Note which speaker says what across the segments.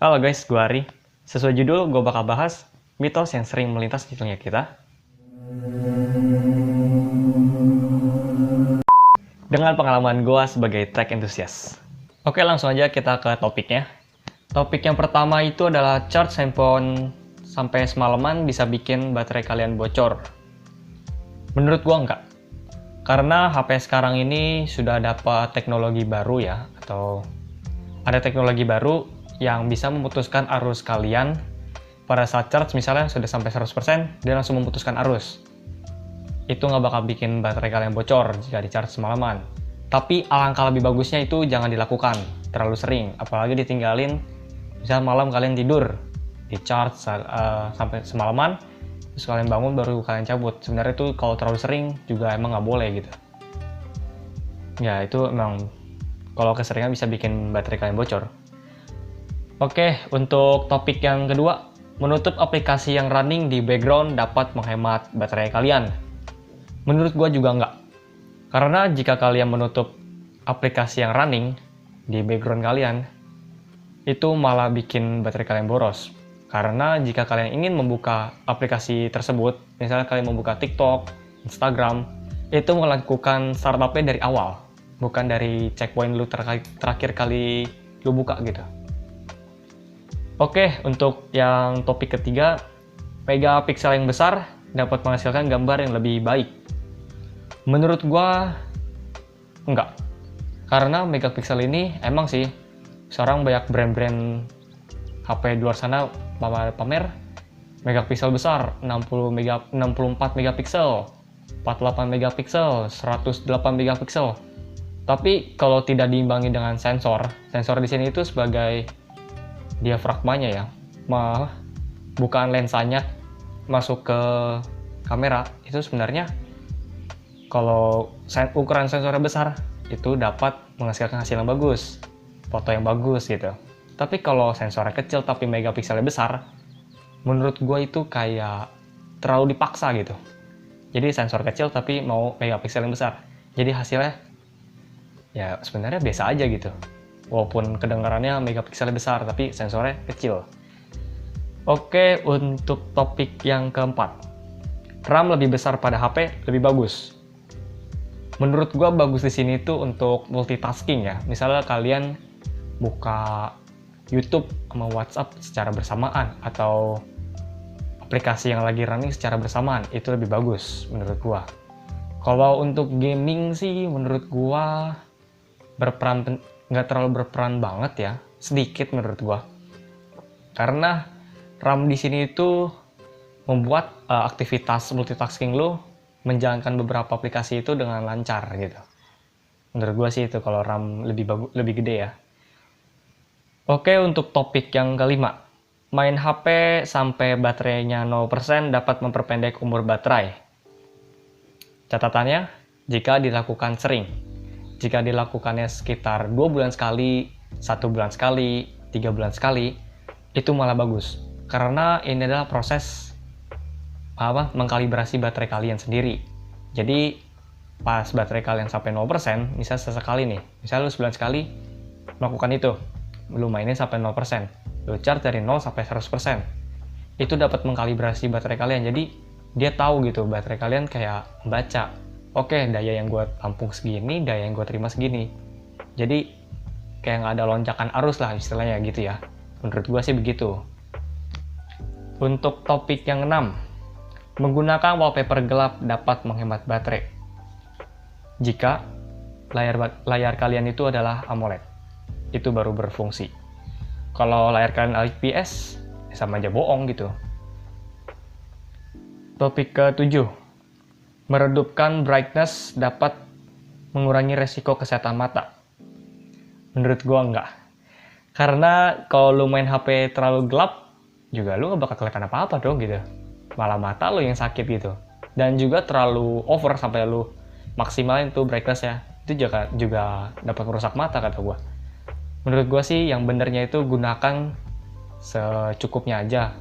Speaker 1: Halo guys, gue Ari. Sesuai judul, gue bakal bahas mitos yang sering melintas di dunia kita dengan pengalaman gue sebagai tech enthusiast. Oke, langsung aja kita ke topiknya. Topik yang pertama itu adalah charge handphone sampai semalaman bisa bikin baterai kalian bocor. Menurut gue enggak. Karena HP sekarang ini sudah dapat teknologi baru ya, atau ada teknologi baru yang bisa memutuskan arus kalian pada saat charge. Misalnya sudah sampai 100%, dia langsung memutuskan arus. Itu nggak bakal bikin baterai kalian bocor jika di charge semalaman. Tapi alangkah lebih bagusnya itu jangan dilakukan terlalu sering, apalagi ditinggalin. Misal malam kalian tidur, di charge sampai semalaman, terus kalian bangun baru kalian cabut. Sebenarnya itu kalau terlalu sering juga emang nggak boleh gitu. Ya itu emang kalau keseringan bisa bikin baterai kalian bocor. Oke, untuk topik yang kedua, menutup aplikasi yang running di background dapat menghemat baterai kalian. Menurut gua juga enggak. Karena jika kalian menutup aplikasi yang running di background kalian, itu malah bikin baterai kalian boros. Karena jika kalian ingin membuka aplikasi tersebut, misalnya kalian membuka TikTok, Instagram, itu melakukan startupnya dari awal, bukan dari checkpoint lu terakhir kali lu buka gitu. Oke, untuk yang topik ketiga, megapiksel yang besar dapat menghasilkan gambar yang lebih baik. Menurut gua, enggak. Karena megapiksel ini emang sih, sekarang banyak brand-brand HP di luar sana pamer megapiksel besar, 64 megapiksel, 48 megapiksel, 108 megapiksel. Tapi kalau tidak diimbangi dengan sensor di sini itu sebagai diafragmanya ya, bukan lensanya masuk ke kamera. Itu sebenarnya kalau ukuran sensornya besar itu dapat menghasilkan hasil yang bagus, foto yang bagus gitu. Tapi kalau sensornya kecil tapi megapikselnya besar, menurut gue itu kayak terlalu dipaksa gitu. Jadi sensor kecil tapi mau megapiksel yang besar, jadi hasilnya ya sebenarnya biasa aja gitu. Walaupun kedengarannya megapikselnya besar, tapi sensornya kecil. Oke, untuk topik yang keempat. RAM lebih besar pada HP lebih bagus. Menurut gua bagus di sini tuh untuk multitasking ya. Misalnya kalian buka YouTube sama WhatsApp secara bersamaan, atau aplikasi yang lagi running secara bersamaan, itu lebih bagus menurut gua. Kalau untuk gaming sih menurut gua nggak terlalu berperan banget ya, sedikit menurut gua. Karena RAM di sini itu membuat aktivitas multitasking lu menjalankan beberapa aplikasi itu dengan lancar gitu. Menurut gua sih itu kalau RAM lebih gede ya. Oke, untuk topik yang kelima, main HP sampai baterainya 0% dapat memperpendek umur baterai. Catatannya, jika dilakukan sering. Jika dilakukannya sekitar 2 bulan sekali, 1 bulan sekali, 3 bulan sekali, itu malah bagus. Karena ini adalah proses mengkalibrasi baterai kalian sendiri. Jadi, pas baterai kalian sampai 0%, misalnya sesekali nih, misalnya lu sebulan sekali melakukan itu, lu mainin sampai 0%, lu charge dari 0 sampai 100%. Itu dapat mengkalibrasi baterai kalian. Jadi, dia tahu gitu baterai kalian kayak baca. Oke, daya yang gue tampung segini, daya yang gue terima segini. Jadi, kayak nggak ada lonjakan arus lah istilahnya gitu ya. Menurut gue sih begitu. Untuk topik yang 6, menggunakan wallpaper gelap dapat menghemat baterai. Jika layar kalian itu adalah AMOLED, itu baru berfungsi. Kalau layar kalian IPS, sama aja bohong gitu. Topik ke-7, meredupkan brightness dapat mengurangi resiko kesehatan mata. Menurut gua enggak. Karena kalau lu main HP terlalu gelap, juga lu gak bakal kelihatan apa-apa dong gitu. Malah mata lu yang sakit gitu. Dan juga terlalu over sampai lu maksimalin tuh brightness ya. Itu juga dapat merusak mata kata gua. Menurut gua sih yang benernya itu gunakan secukupnya aja,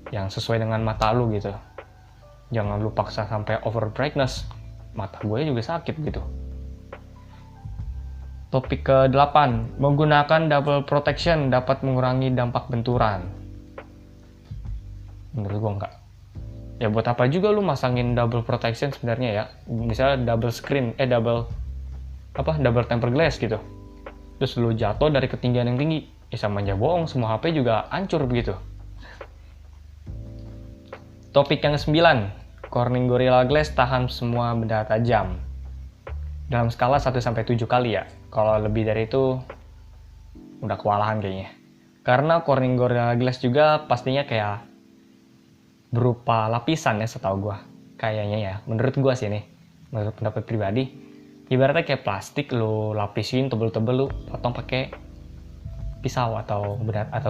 Speaker 1: yang sesuai dengan mata lu gitu. Jangan lu paksa sampai over brightness, mata gue juga sakit gitu. Topik ke-8, menggunakan double protection dapat mengurangi dampak benturan. Menurut gua enggak. Ya buat apa juga lu masangin double protection sebenarnya ya. Misalnya double tempered glass gitu. Terus lu jatuh dari ketinggian yang tinggi, ya sama aja bohong, semua HP juga hancur begitu. Topik yang ke-9, Corning Gorilla Glass tahan semua benda tajam. Dalam skala 1-7 kali ya. Kalau lebih dari itu udah kewalahan kayaknya. Karena Corning Gorilla Glass juga pastinya kayak berupa lapisan ya setahu gua. Kayaknya ya, menurut gua sih nih. Menurut pendapat pribadi, ibaratnya kayak plastik lu lapisin tebel-tebel, lu potong pakai pisau atau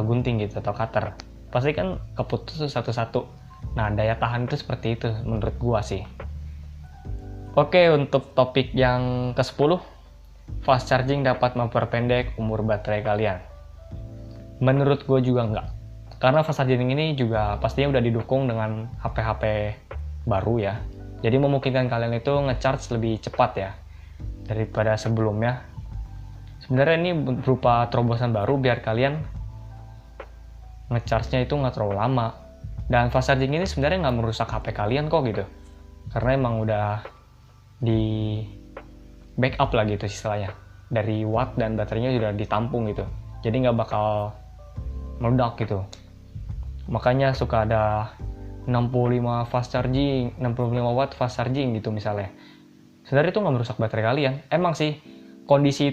Speaker 1: gunting gitu atau cutter. Pasti kan keputus satu-satu. Nah, daya tahan itu seperti itu menurut gua sih. Oke, untuk topik yang ke-10, fast charging dapat memperpendek umur baterai kalian. Menurut gue juga enggak. Karena fast charging ini juga pastinya udah didukung dengan HP-HP baru ya. Jadi memungkinkan kalian itu ngecharge lebih cepat ya daripada sebelumnya. Sebenarnya ini berupa terobosan baru biar kalian ngecharge-nya itu nggak terlalu lama. Dan fast charging ini sebenarnya nggak merusak HP kalian kok gitu. Karena emang udah di backup lah gitu istilahnya, dari watt dan baterainya sudah ditampung gitu, jadi nggak bakal meledak gitu. Makanya suka ada 65 watt fast charging gitu misalnya. Sebenarnya itu nggak merusak baterai kalian. Emang sih kondisi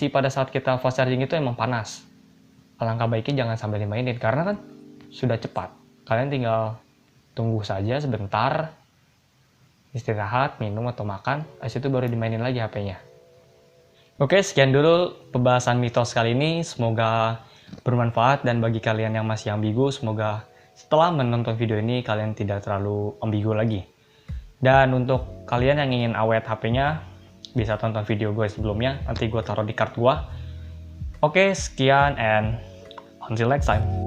Speaker 1: pada saat kita fast charging itu emang panas. Alangkah baiknya jangan sampai dimainin karena kan sudah cepat. Kalian tinggal tunggu saja sebentar, istirahat, minum atau makan, habis itu baru dimainin lagi HP-nya. Oke, sekian dulu pembahasan mitos kali ini. Semoga bermanfaat dan bagi kalian yang masih ambigu, semoga setelah menonton video ini kalian tidak terlalu ambigu lagi. Dan untuk kalian yang ingin awet HP-nya, bisa tonton video gue sebelumnya, nanti gue taruh di card gue. Oke, sekian and until next time.